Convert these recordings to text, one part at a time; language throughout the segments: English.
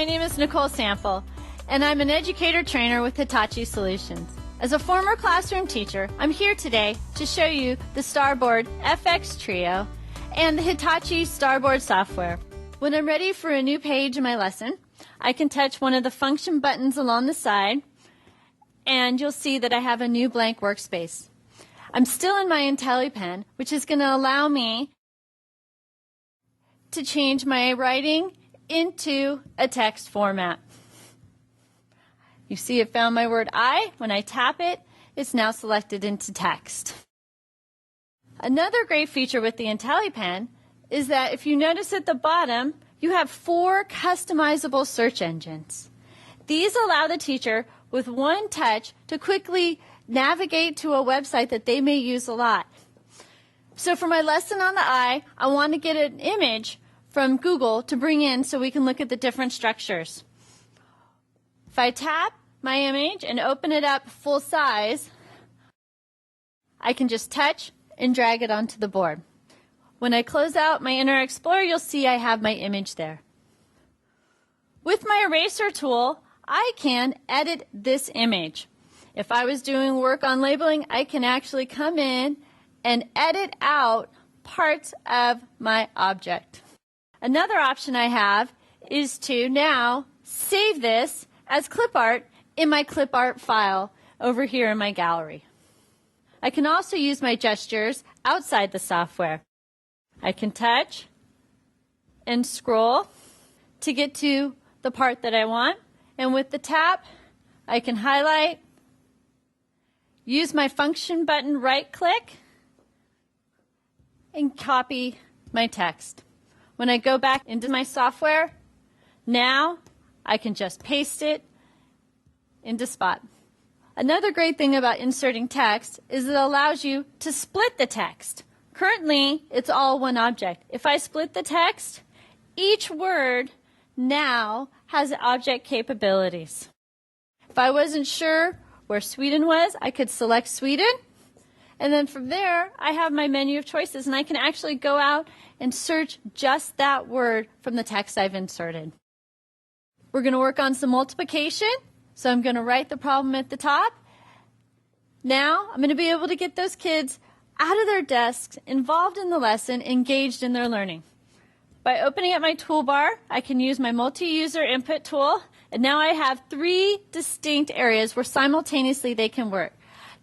my name is Nicole Sample, and I'm an educator trainer with Hitachi Solutions. As a former classroom teacher, I'm here today to show you the Starboard FX Trio and the Hitachi Starboard software. When I'm ready for a new page in my lesson, I can touch one of the function buttons along the side, and you'll see that I have a new blank workspace. I'm still in my IntelliPen, which is going to allow me to change my writing into a text format. You see it found my word I. When I tap it, it's now selected into text. Another great feature with the IntelliPen is that if you notice at the bottom, you have 4 customizable search engines. These allow the teacher with one touch to quickly navigate to a website that they may use a lot. So for my lesson on the I want to get an image from Google to bring in so we can look at the different structures. If I tap my image and open it up full size, I can just touch and drag it onto the board. When I close out my Internet Explorer, you'll see I have my image there. With my eraser tool, I can edit this image. If I was doing work on labeling, I can actually come in and edit out parts of my object. Another option I have is to now save this as clip art in my clip art file over here in my gallery. I can also use my gestures outside the software. I can touch and scroll to get to the part that I want, and with the tap, I can highlight, use my function button, right click, and copy my text. When I go back into my software, now I can just paste it into Spot. Another great thing about inserting text is it allows you to split the text. Currently, it's all one object. If I split the text, each word now has object capabilities. If I wasn't sure where Sweden was, I could select Sweden. And then from there, I have my menu of choices, and I can actually go out and search just that word from the text I've inserted. We're going to work on some multiplication, so I'm going to write the problem at the top. Now, I'm going to be able to get those kids out of their desks, involved in the lesson, engaged in their learning. By opening up my toolbar, I can use my multi-user input tool, and now I have 3 distinct areas where simultaneously they can work.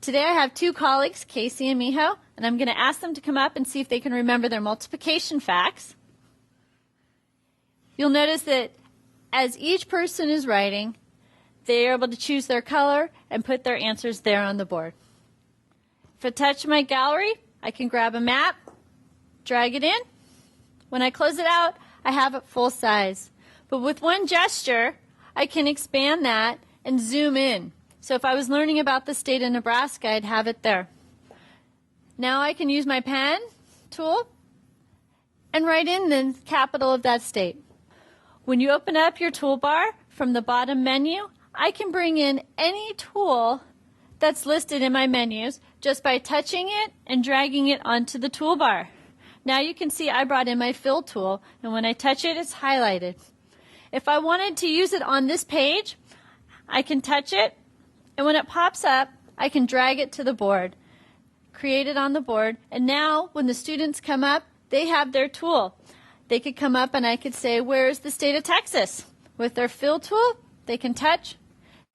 Today I have 2 colleagues, Casey and Miho, and I'm going to ask them to come up and see if they can remember their multiplication facts. You'll notice that as each person is writing, they are able to choose their color and put their answers there on the board. If I touch my gallery, I can grab a map, drag it in. When I close it out, I have it full size. But with one gesture, I can expand that and zoom in. So if I was learning about the state of Nebraska, I'd have it there. Now I can use my pen tool and write in the capital of that state. When you open up your toolbar from the bottom menu, I can bring in any tool that's listed in my menus just by touching it and dragging it onto the toolbar. Now you can see I brought in my fill tool, and when I touch it, it's highlighted. If I wanted to use it on this page, I can touch it, and when it pops up, I can drag it to the board, create it on the board, and now when the students come up, they have their tool. They could come up and I could say, where is the state of Texas? With their fill tool, they can touch,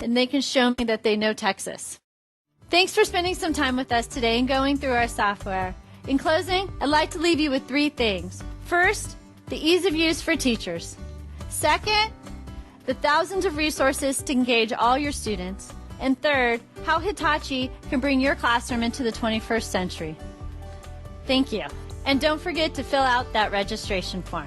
and they can show me that they know Texas. Thanks for spending some time with us today and going through our software. In closing, I'd like to leave you with 3 things. First, the ease of use for teachers. Second, the thousands of resources to engage all your students. And third, how Hitachi can bring your classroom into the 21st century. Thank you. And don't forget to fill out that registration form.